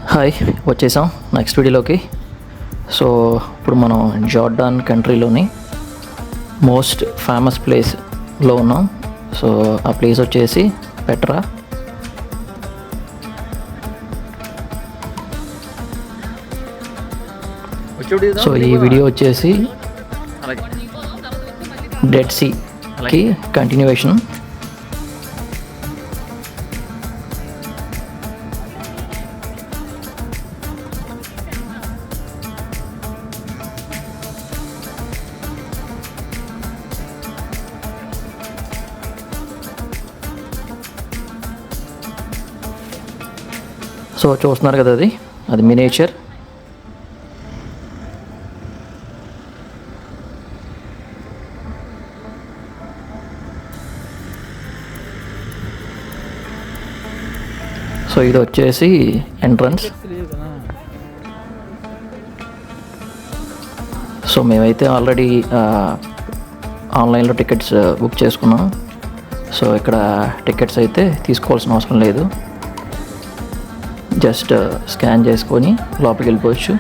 Hi, వచ్చేసాం next వీడియోలోకి. So ఇప్పుడు మనం జార్డాన్ కంట్రీలోని మోస్ట్ ఫేమస్ ప్లేస్లో ఉన్నాం. సో ఆ ప్లేస్ వచ్చేసి పెట్రా. సో ఈ వీడియో వచ్చేసి డెడ్ సీకి కంటిన్యూవేషన్. సో చూస్తున్నారు కదా, అది మినియేచర్. సో ఇది వచ్చేసి ఎంట్రన్స్. సో మేమైతే ఆల్రెడీ ఆన్లైన్లో టికెట్స్ బుక్ చేసుకున్నాం. సో ఇక్కడ టికెట్స్ అయితే తీసుకోవాల్సిన అవసరం లేదు, జస్ట్ స్కాన్ చేసుకొని లోపలికి వెళ్ళిపోవచ్చు.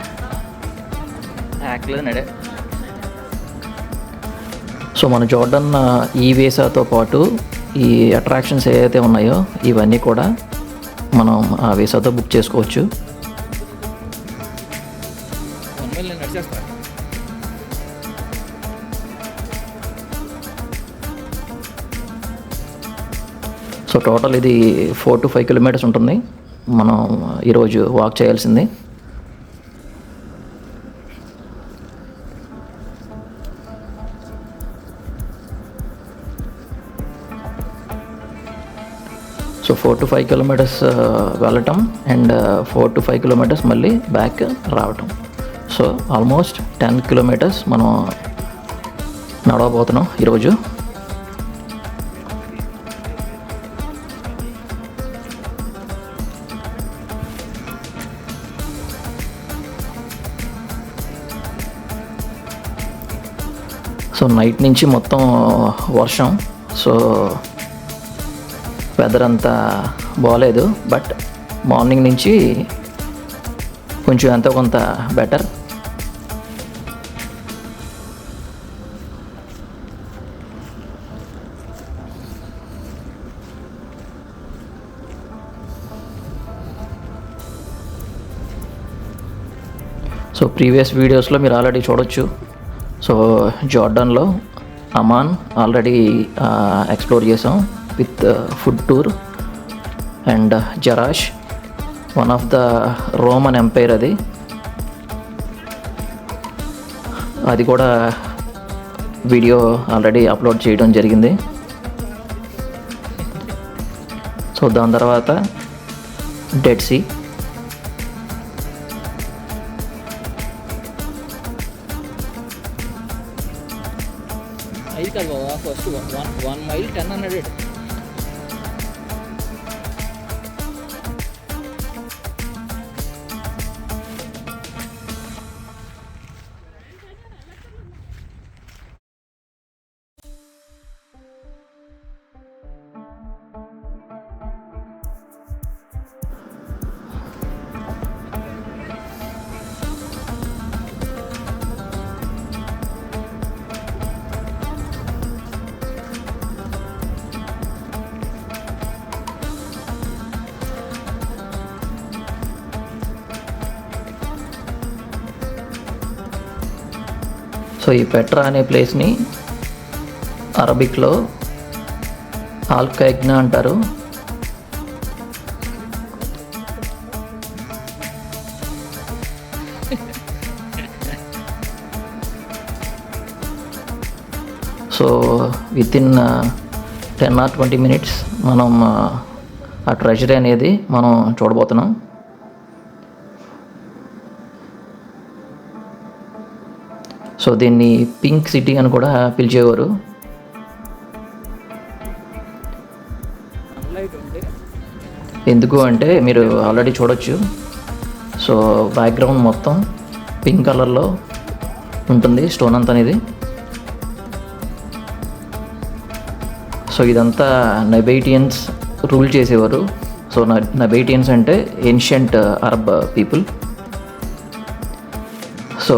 సో మన జార్డన్ ఈ వీసాతో పాటు ఈ అట్రాక్షన్స్ ఏవైతే ఉన్నాయో ఇవన్నీ కూడా మనం ఆ వీసాతో బుక్ చేసుకోవచ్చు. సో టోటల్ ఇది 4 to 5 కిలోమీటర్స్ ఉంటుంది. మనం ఈరోజు వాక్ చేయాల్సింది. సో 4 to 5 కిలోమీటర్స్ వెళ్ళటం అండ్ 4 to 5 కిలోమీటర్స్ మళ్ళీ బ్యాక్ రావటం. సో ఆల్మోస్ట్ 10 కిలోమీటర్స్ మనం నడవబోతున్నాం ఈరోజు. సో నైట్ నుంచి మొత్తం వర్షం. సో వెదర్ అంతా బాగాలేదు, బట్ మార్నింగ్ నుంచి కొంచెం ఎంతో కొంత బెటర్. సో ప్రీవియస్ వీడియోస్లో మీరు ఆల్రెడీ చూడొచ్చు. సో జార్డాన్లో అమాన్ ఆల్రెడీ ఎక్స్ప్లోర్ చేసాం with food tour. And Jerash, one of the Roman empire, అది కూడా వీడియో ఆల్రెడీ అప్లోడ్ చేయడం జరిగింది. సో దాని తర్వాత డెడ్ సీ. ఇది కాదు బాబా, ఫస్ట్ 1 మైల్ 1000. సో ఈ పెట్రా అనే ప్లేస్ని అరబిక్లో ఆల్కైగ్నా అంటారు. సో వితిన్ 10 or 20 minutes మనం ఆ ట్రెజరీ అనేది మనం చూడబోతున్నాం. సో దీన్ని పింక్ సిటీ అని కూడా పిలిచేవారు. ఎందుకు అంటే మీరు ఆల్రెడీ చూడొచ్చు. సో బ్యాక్గ్రౌండ్ మొత్తం పింక్ కలర్లో ఉంటుంది, స్టోన్ అంతా అనేది. సో ఇదంతా నెబైటియన్స్ రూల్ చేసేవారు. సో నబేటియన్స్ అంటే ఏన్షియంట్ అరబ్ పీపుల్. సో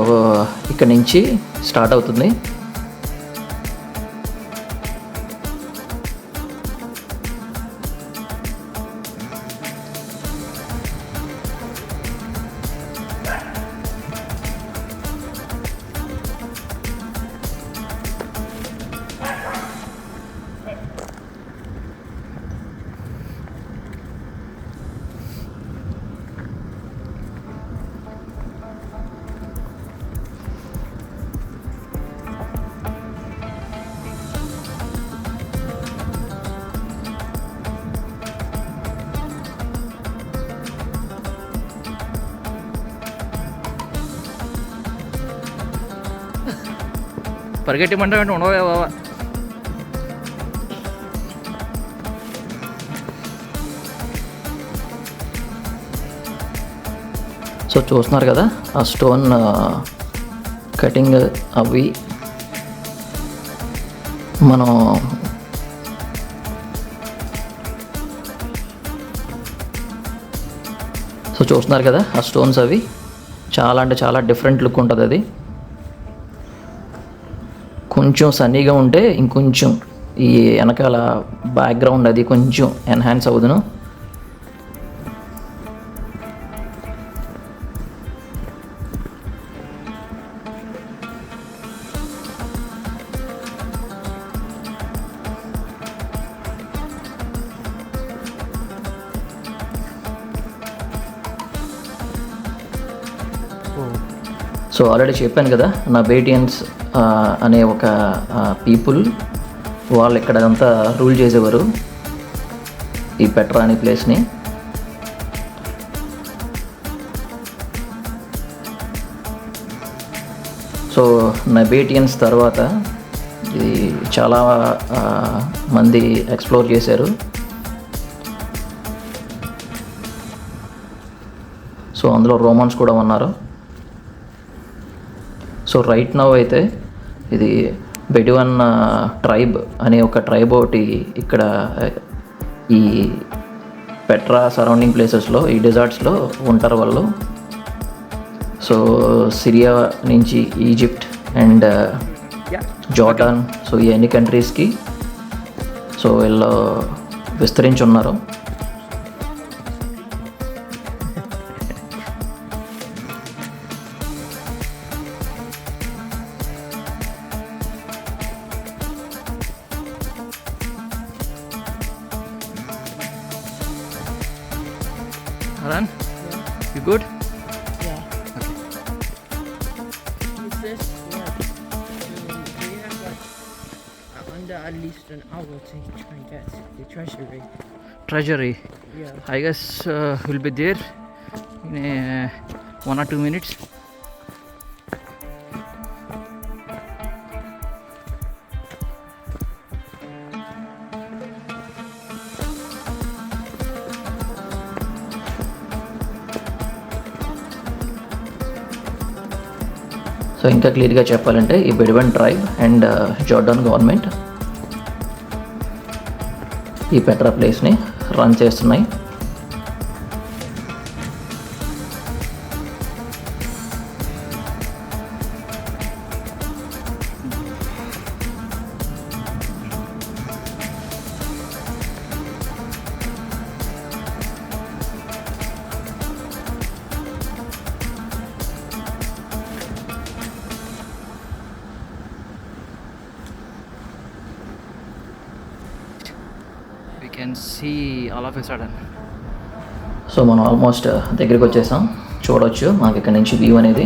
ఇక్కడ నుంచి స్టార్ట్ అవుతుంది. పరిగెట్టమంటే ఉండవే బాబా. సో చూస్తున్నారు కదా ఆ స్టోన్ కటింగ్ అవి మనం చూస్తున్నారు కదా ఆ స్టోన్స్ అవి చాలా అంటే చాలా డిఫరెంట్ లుక్ ఉంటుంది. అది కొంచెం సన్నీగా ఉంటే ఇంకొంచెం ఈ వెనకాల బ్యాక్గ్రౌండ్ అది కొంచెం ఎన్హాన్స్ అవుదును. సో ఆల్రెడీ చెప్పాను కదా నబేటియన్స్ అనే ఒక పీపుల్ వాళ్ళు ఇక్కడంతా రూల్ చేసేవారు ఈ పెట్రా అనే ప్లేస్ని. సో నబేటియన్స్ తర్వాత ఇది చాలా మంది ఎక్స్ప్లోర్ చేశారు. సో అందులో రోమన్స్ కూడా ఉన్నారు. సో రైట్ నౌ అయితే ఇది బెడువన్ ట్రైబ్ అనే ఒక ట్రైబ్ ఒకటి ఇక్కడ ఈ పెట్రా సరౌండింగ్ ప్లేసెస్లో ఈ డెజర్ట్స్లో ఉంటారు వాళ్ళు. సో సిరియా నుంచి ఈజిప్ట్ అండ్ జార్డాన్, సో ఈ అన్ని కంట్రీస్కి సో వీళ్ళు విస్తరించి ఉన్నారు. Aran, you good? Yeah. Okay. Is this like, do you have like under at least an hour to try and get the treasury? Treasury. Yeah. I guess we'll be there in 1 or 2 minutes. So ఇంకా క్లియర్గా చెప్పాలంటే ఈ బెడువన్ tribe and Jordan government ఈ Petra ప్లేస్ని run చేస్తున్నాయి. We can see all of a sudden. So మనం almost దగ్గరికి వచ్చేసాం. చూడవచ్చు మాకు ఇక్కడ నుంచి వ్యూ అనేది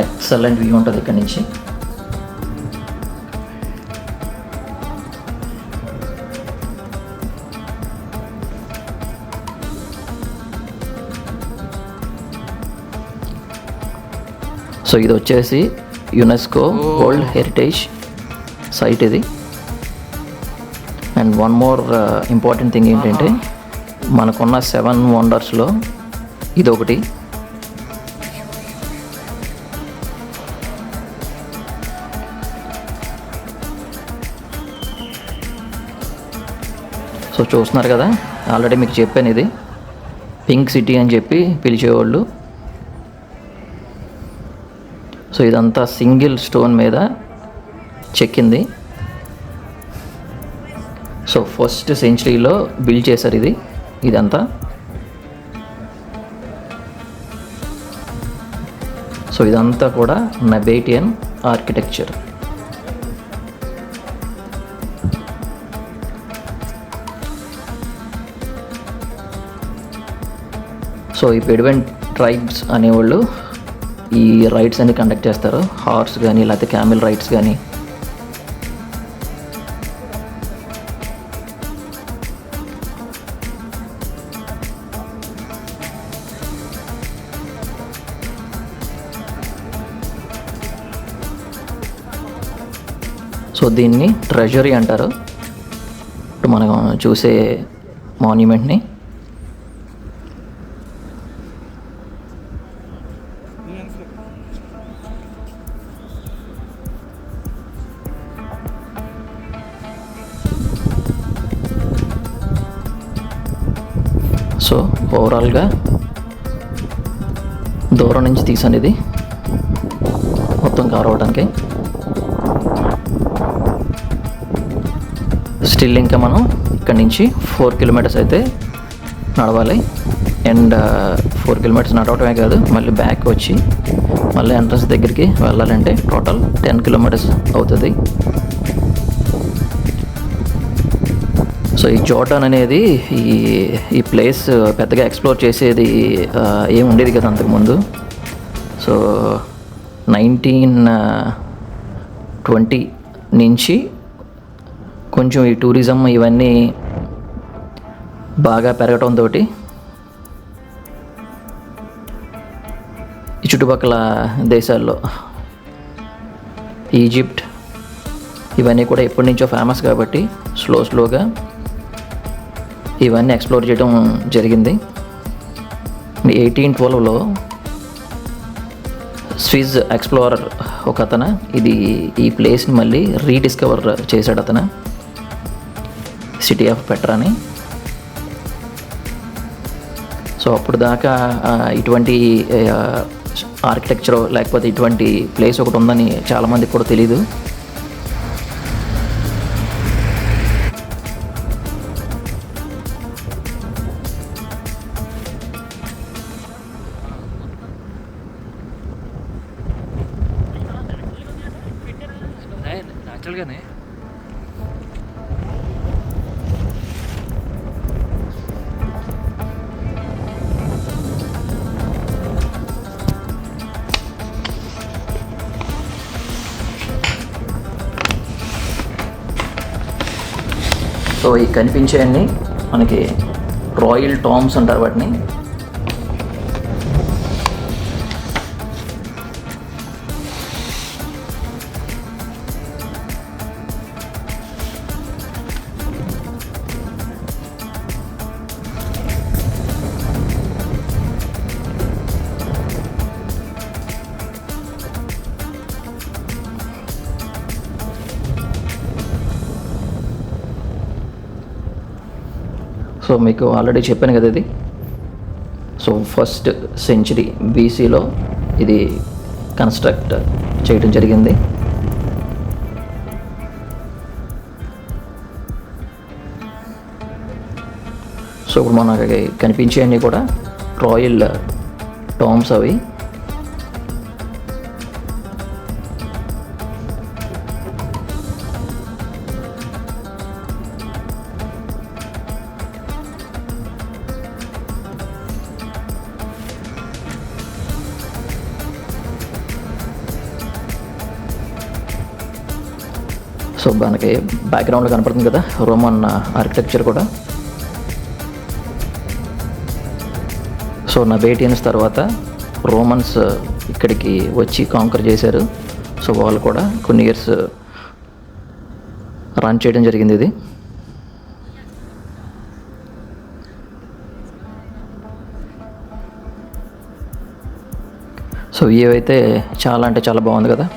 ఎక్సలెంట్ వ్యూ ఉంటుంది ఇక్కడ నుంచి. సో ఇది వచ్చేసి యునెస్కో వరల్డ్ హెరిటేజ్ సైట్ ఇది. And one more important thing ఏంటంటే మనకున్న 7 వండర్స్లో ఇదొకటి. సో సో చూస్తున్నారు కదా, ఆల్రెడీ మీకు చెప్పాను ఇది పింక్ సిటీ అని చెప్పి పిలిచేవాళ్ళు. సో ఇదంతా సింగిల్ స్టోన్ మీద చెక్కింది. సో ఫస్ట్ సెంచరీలో బిల్డ్ చేశారు ఇదంతా. సో ఇదంతా కూడా నబేటియన్ ఆర్కిటెక్చర్. సో ఈ బెడ్వెన్ ట్రైబ్స్ అనేవాళ్ళు ఈ రైడ్స్ అన్ని కండక్ట్ చేస్తారు. హార్స్ కానీ లేకపోతే క్యామెల్ రైడ్స్ కానీ. సో దీన్ని ట్రెజరీ అంటారు, ఇప్పుడు మనం చూసే మాన్యుమెంట్ని. సో ఓవరాల్గా దూరం నుంచి తీసాను ఇది మొత్తం కవర్ అవ్వడానికి. స్టిల్ ఇంకా మనం ఇక్కడ నుంచి 4 కిలోమీటర్స్ అయితే నడవాలి. అండ్ 4 కిలోమీటర్స్ నడవటమే కాదు, మళ్ళీ బ్యాక్ వచ్చి మళ్ళీ ఎంట్రన్స్ దగ్గరికి వెళ్ళాలంటే టోటల్ 10 కిలోమీటర్స్ అవుతుంది. సో ఈ జోర్డాన్ అనేది ఈ ప్లేస్ పెద్దగా ఎక్స్ప్లోర్ చేసేది ఏమి ఉండేది కదా అంతకుముందు. సో 1920 నుంచి కొంచెం ఈ టూరిజం ఇవన్నీ బాగా పెరగటంతో ఈ చుట్టుపక్కల దేశాల్లో ఈజిప్ట్ ఇవన్నీ కూడా ఎప్పటి నుంచో ఫేమస్ కాబట్టి స్లోగా ఇవన్నీ ఎక్స్ప్లోర్ చేయడం జరిగింది. 1812లో స్విస్ ఎక్స్ప్లోరర్ ఒక అతను ఈ ప్లేస్ని మళ్ళీ రీడిస్కవర్ చేశాడు అతను, సిటీ ఆఫ్ పెట్రాని. సో అప్పుడు దాకా ఇటువంటి ఆర్కిటెక్చర్ లేకపోతే ఇటువంటి ప్లేస్ ఒకటి ఉందని చాలామందికి కూడా తెలీదు. యాక్చువల్గానే సో ఈ కనిపించేవన్నీ మనకి రాయల్ టాంబ్స్ అంటారు వాటిని. సో మీకు ఆల్రెడీ చెప్పాను కదా ఇది. సో ఫస్ట్ సెంచరీ బీసీలో ఇది కన్స్ట్రక్ట్ చేయడం జరిగింది. సో ఇప్పుడు మనకి కనిపించేవన్నీ కూడా రాయల్ టాంబ్స్ అవి. సో మనకి బ్యాక్గ్రౌండ్లో కనపడుతుంది కదా రోమన్ ఆర్కిటెక్చర్ కూడా. సో నబేటియన్స్ తర్వాత రోమన్స్ ఇక్కడికి వచ్చి కాంకర్ చేశారు. సో వాళ్ళు కూడా కొన్ని ఇయర్స్ రన్ చేయడం జరిగింది ఇది. సో వ్యూ అయితే చాలా అంటే చాలా బాగుంది కదా.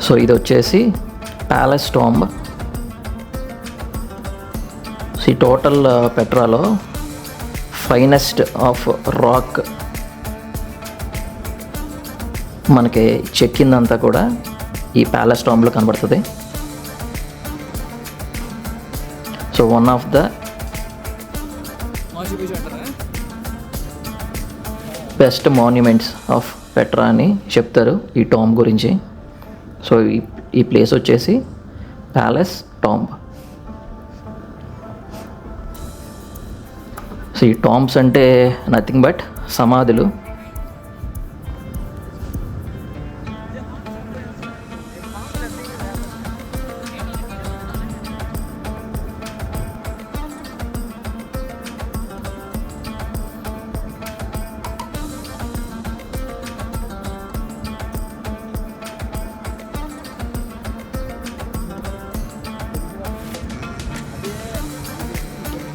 సో ఇది వచ్చేసి ప్యాలెస్ టాంబ్. సో ఈ టోటల్ పెట్రాలో ఫైనెస్ట్ ఆఫ్ రాక్ మనకి చెక్కిందంతా కూడా ఈ ప్యాలెస్ టాంబ్లో కనబడుతుంది. So one of the best monuments of Petra అని చెప్తారు ఈ టాంబ్ గురించి. సో ఈ ప్లేస్ వచ్చేసి ప్యాలెస్ టాంబ్. సో ఈ టాంబ్స్ అంటే నథింగ్ బట్ సమాధులు.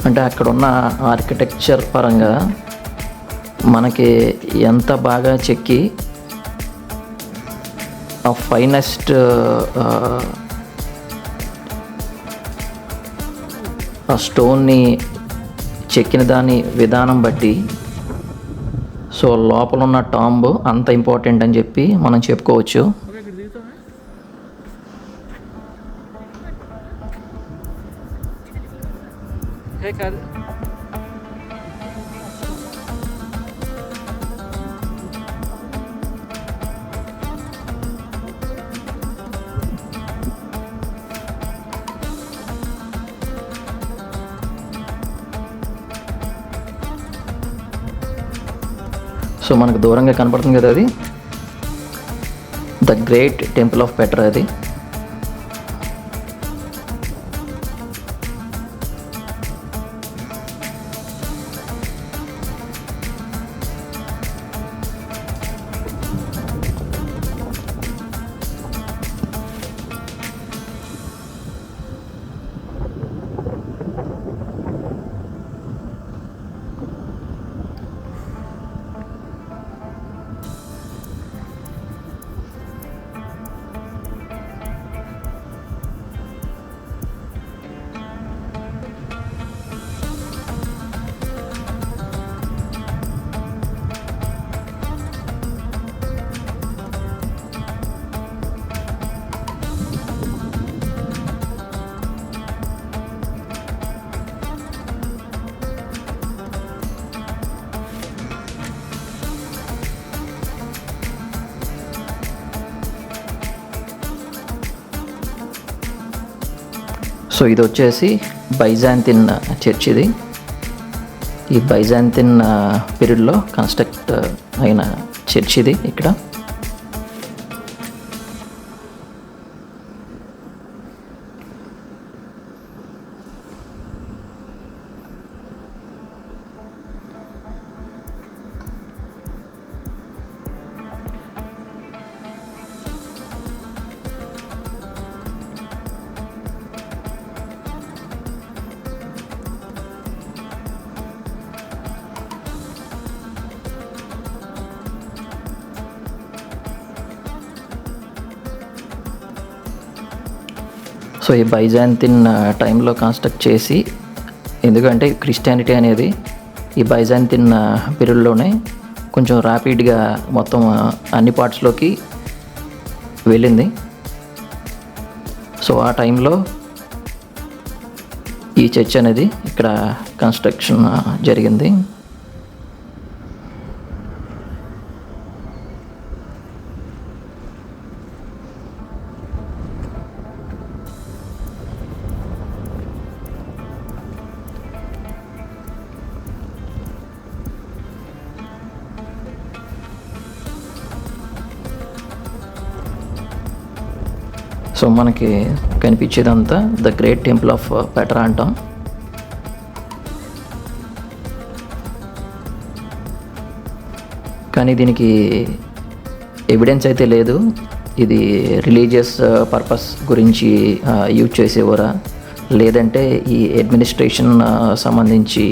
అంటే అక్కడ ఉన్న ఆర్కిటెక్చర్ పరంగా మనకి ఎంత బాగా చెక్కి ఆ ఫైనెస్ట్ ఆ స్టోన్ని చెక్కిన దాని విధానం బట్టి సో లోపల ఉన్న టాంబ్ అంత ఇంపార్టెంట్ అని చెప్పి మనం చెప్పుకోవచ్చు. సో మనకు దూరంగా కనపడుతుంది కదా, అది the great temple of Petra. అది సో ఇది వచ్చేసి బైజాంతిన్ చర్చ్. ఇది ఈ బైజాంతిన్ పీరియడ్లో కన్స్ట్రక్ట్ అయిన చర్చ్ ఇది ఇక్కడ. సో ఈ బైజాంతిన్ టైంలో కన్స్ట్రక్ట్ చేసి, ఎందుకంటే క్రిస్టియానిటీ అనేది ఈ బైజాంతిన్ పీరియడ్లోనే కొంచెం ర్యాపిడ్గా మొత్తం అన్ని పార్ట్స్లోకి వెళ్ళింది. సో ఆ టైంలో ఈ చర్చ్ అనేది ఇక్కడ కన్స్ట్రక్షన్ జరిగింది. సో మనకి కనిపించేదంతా the great temple of Petra అంటాం. కానీ దీనికి ఎవిడెన్స్ అయితే లేదు. ఇది రిలీజియస్ పర్పస్ గురించి యూజ్ చేసేవారా, లేదంటే ఈ అడ్మినిస్ట్రేషన్ సంబంధించి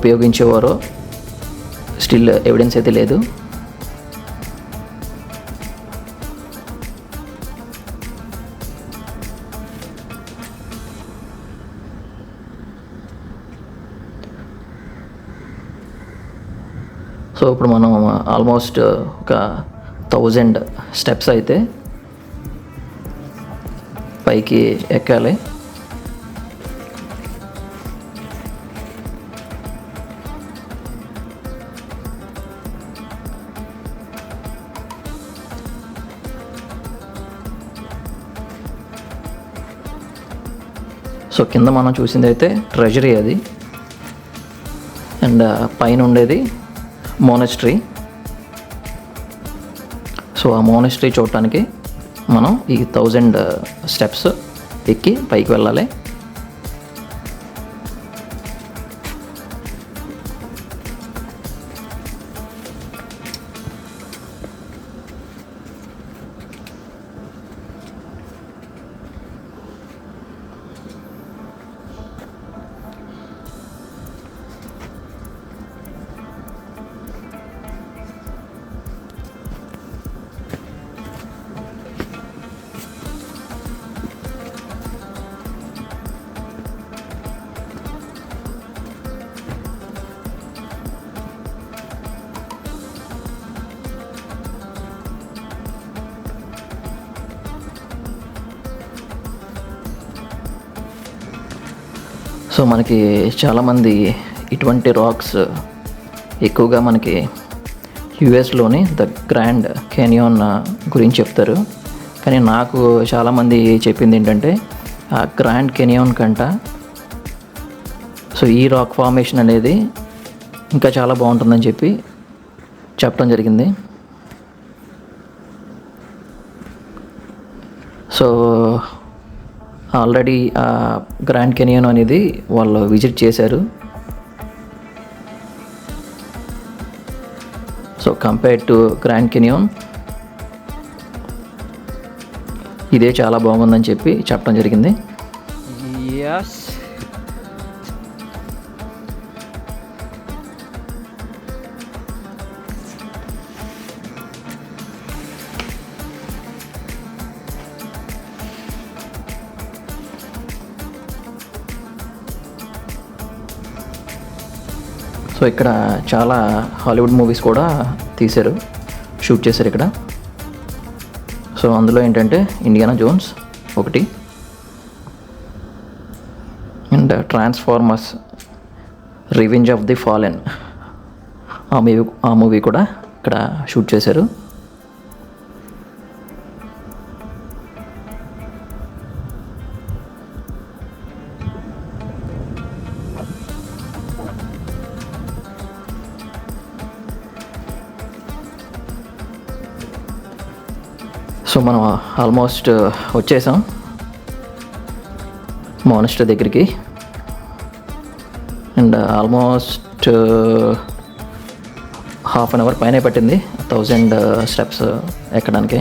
ఉపయోగించేవారో స్టిల్ ఎవిడెన్స్ అయితే లేదు. సో ఇప్పుడు మనం ఆల్మోస్ట్ ఒక 1000 స్టెప్స్ అయితే పైకి ఎక్కాలి. సో కింద మనం చూసింది అయితే ట్రెజరీ అది, అండ్ పైన ఉండేది మోనస్ట్రీ. సో ఆ మోనస్ట్రీ చూడటానికి మనం ఈ 1000 స్టెప్స్ ఎక్కి పైకి వెళ్ళాలి. సో మనకి చాలామంది ఇటువంటి రాక్స్ ఎక్కువగా మనకి యుఎస్లోని ద గ్రాండ్ కెనియాన్ గురించి చెప్తారు. కానీ నాకు చాలామంది చెప్పింది ఏంటంటే ఆ గ్రాండ్ కెనియాన్ కంట సో ఈ రాక్ ఫార్మేషన్ అనేది ఇంకా చాలా బాగుంటుందని చెప్పడం జరిగింది. సో ఆల్రెడీ ఆ గ్రాండ్ కెనియన్ అనేది వాళ్ళు విజిట్ చేశారు. So compare to grand canyon ఇదే చాలా బాగుందని చెప్పడం జరిగింది. Yes. సో ఇక్కడ చాలా హాలీవుడ్ మూవీస్ కూడా షూట్ చేశారు ఇక్కడ. సో అందులో ఏంటంటే ఇండియానా జోన్స్ ఒకటి, and transformers revenge of the fallen ఆ మూవీ కూడా ఇక్కడ షూట్ చేశారు. సో మనం ఆల్మోస్ట్ వచ్చేసాం మోనస్ట్రీ దగ్గరికి, and almost half an hour పైన పట్టింది 1000 స్టెప్స్ ఎక్కడానికి.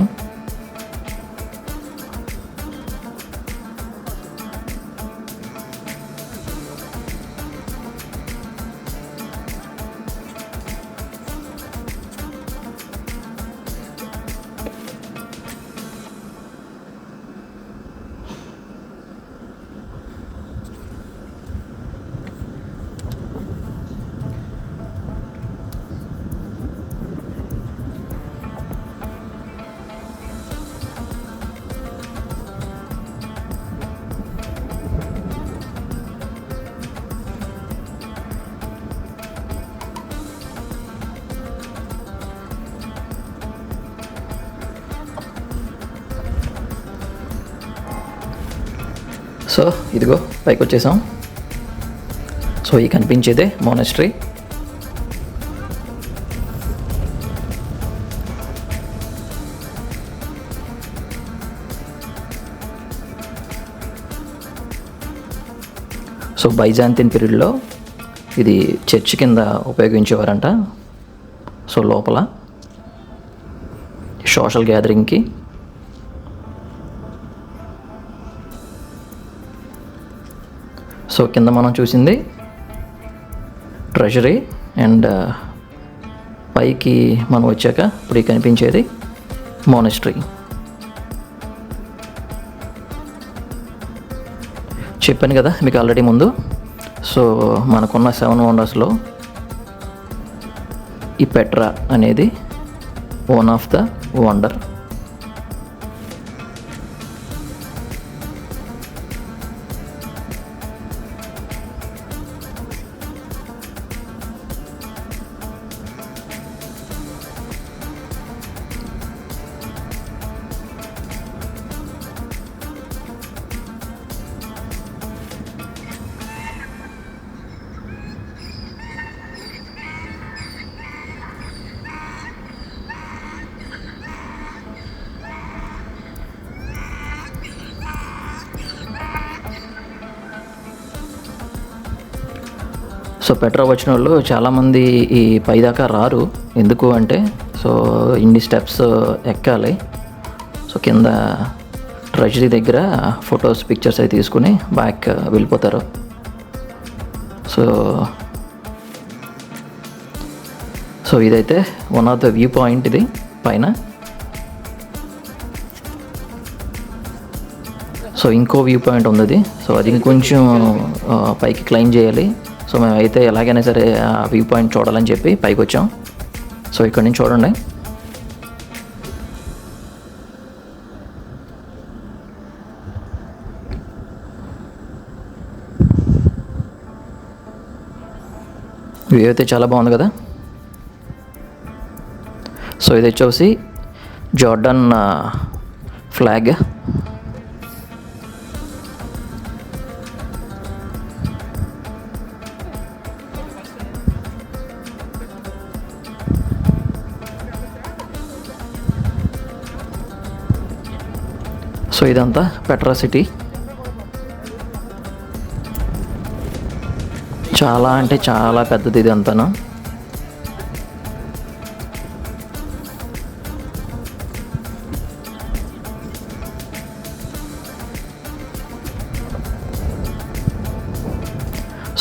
సో ఇదిగో పైకి వచ్చేసాం. సో ఈ కనిపించేదే మోనస్ట్రీ. సో బైజాంతిన్ పీరియడ్లో ఇది చర్చ్ కింద ఉపయోగించేవారంట. సో లోపల సోషల్ గ్యాదరింగ్కి. సో కింద మనం చూసింది ట్రెజరీ, అండ్ పైకి మనం వచ్చాక ఇప్పుడు కనిపించేది మోనస్ట్రీ. చెప్పాను కదా మీకు ఆల్రెడీ ముందు. సో మనకున్న 7 వండర్స్లో ఈ పెట్రా అనేది one of the wonder. So Petra వచ్చిన వాళ్ళు చాలామంది ఈ పైదాకా రారు. ఎందుకు అంటే సో ఇన్ని స్టెప్స్ ఎక్కాలి. సో కింద ట్రెజరీ దగ్గర ఫొటోస్ పిక్చర్స్ అవి తీసుకుని బ్యాక్ వెళ్ళిపోతారు. సో ఇదైతే one of the view point ఇది పైన. సో ఇంకో వ్యూ పాయింట్ ఉంది అది. సో అది ఇంకొంచెం పైకి క్లైమ్ చేయాలి. సో మేమైతే ఎలాగైనా సరే ఆ వ్యూ పాయింట్ చూడాలని చెప్పి పైకి వచ్చాం. సో ఇక్కడ నుంచి చూడండి. వ్యూ అయితే చాలా బాగుంది కదా. సో ఇది వచ్చేసి జార్డన్ ఫ్లాగ్. సో ఇదంతా పెట్రా సిటీ. చాలా అంటే చాలా పెద్దది ఇదంతాను.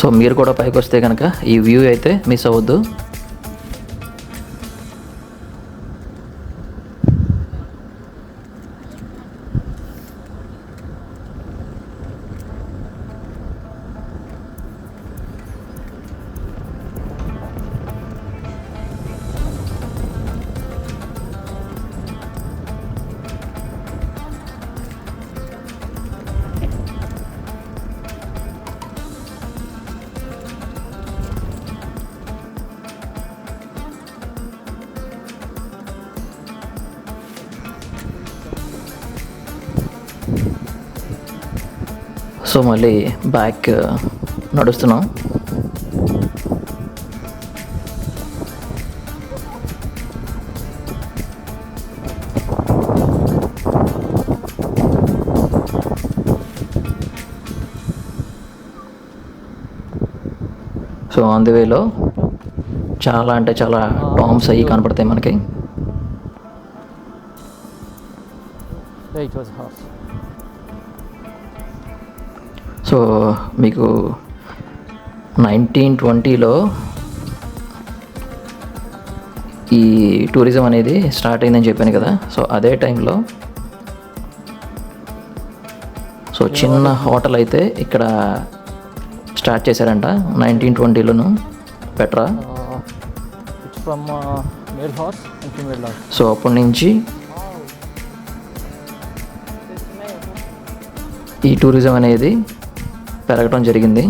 సో మీరు కూడా పైకి వస్తే కనుక ఈ వ్యూ అయితే మిస్ అవ్వద్దు. సో మళ్ళీ బ్యాక్ నడుస్తున్నాం. సో ఆన్ ది వేలో చాలా అంటే చాలా టామ్స్ అవి కనపడతాయి మనకి. సో మీకు 1920లో ఈ టూరిజం అనేది స్టార్ట్ అయిందని చెప్పాను కదా. సో అదే టైంలో సో చిన్న హోటల్ అయితే ఇక్కడ స్టార్ట్ చేశారంట 1920లోను పెట్రా. సో అప్పటి నుంచి ఈ టూరిజం అనేది పెరగటం జరిగింది.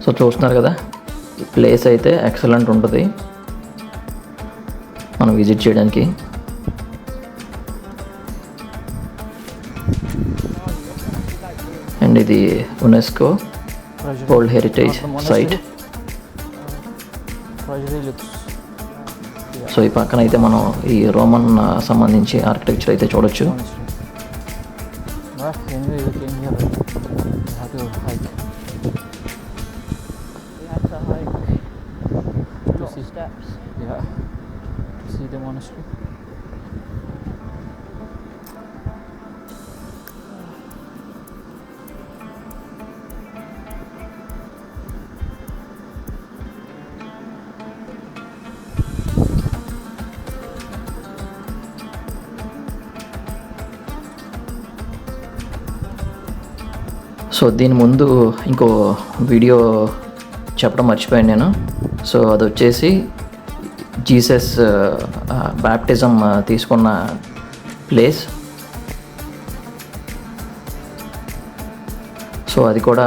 సో చూస్తున్నారు కదా, ఈ ప్లేస్ అయితే ఎక్సలెంట్ ఉంటుంది మనం విజిట్ చేయడానికి. అండ్ ఇది UNESCO world heritage site. So ఈ పక్కన అయితే మనం ఈ రోమన్ సంబంధించి ఆర్కిటెక్చర్ అయితే చూడొచ్చు. honestly. సో దీని ముందు ఇంకో వీడియో చెప్పడం మర్చిపోయాను నేను. సో అది వచ్చేసి జీసస్ బ్యాప్టిజం తీసుకున్న ప్లేస్. సో అది కూడా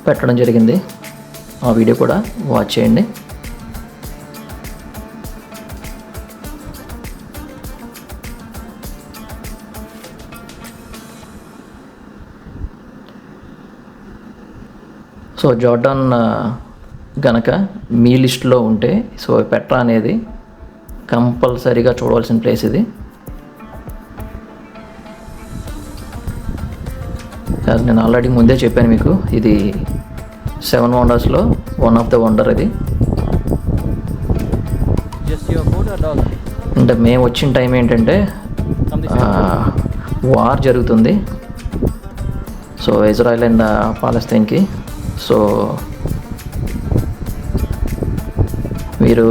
పెట్టడం జరిగింది. ఆ వీడియో కూడా వాచ్ చేయండి. సో జార్డాన్ గనక మీ లిస్ట్లో ఉంటే సో పెట్రా అనేది కంపల్సరీగా చూడవలసిన ప్లేస్ ఇది. నేను ఆల్రెడీ ముందే చెప్పాను మీకు, ఇది 7 వండర్స్లో వన్ ఆఫ్ ద వండర్ ఇది. Just your food or dog? అంటే మేము వచ్చిన టైం ఏంటంటే వార్ జరుగుతుంది. సో ఇజ్రాయెల్ అండ్ పాలస్తీన్కి. సో మీరు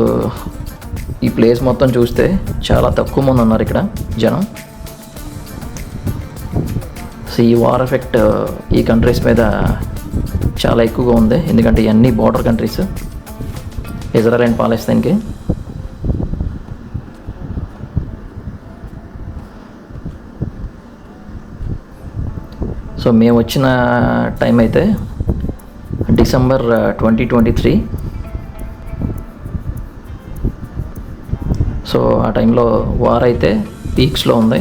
ఈ ప్లేస్ మొత్తం చూస్తే చాలా తక్కువ మంది ఉన్నారు ఇక్కడ జనం. సో ఈ వార్ ఎఫెక్ట్ ఈ కంట్రీస్ మీద చాలా ఎక్కువగా ఉంది, ఎందుకంటే ఇవన్నీ బార్డర్ కంట్రీస్ ఇజ్రాయెల్ అండ్ పాలస్తీన్కి. సో మేము వచ్చిన టైం అయితే డిసెంబర్ 2023. సో ఆ టైంలో వార్ అయితే పీక్స్లో ఉంది.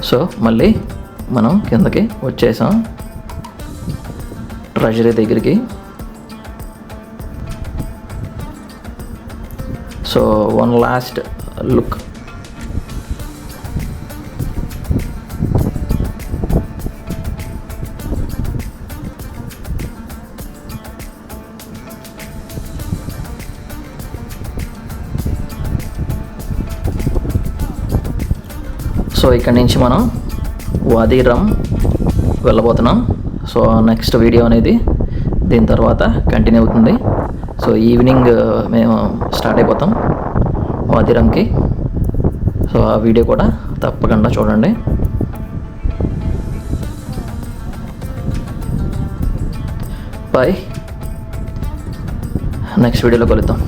సో మళ్ళీ మనం కిందకి వచ్చేసాం ట్రెజరీ దగ్గరికి. So one last look. So ఇక్కడ నుంచి మనం వాదీ రమ్ వెళ్ళబోతున్నాం. సో నెక్స్ట్ వీడియో అనేది దీని తర్వాత కంటిన్యూ అవుతుంది. సో ఈవినింగ్ మేము స్టార్ట్ అయిపోతాం వాదీ రమ్కి. సో ఆ వీడియో కూడా తప్పకుండా చూడండి. బాయ్, నెక్స్ట్ వీడియోలో కలుద్దాం.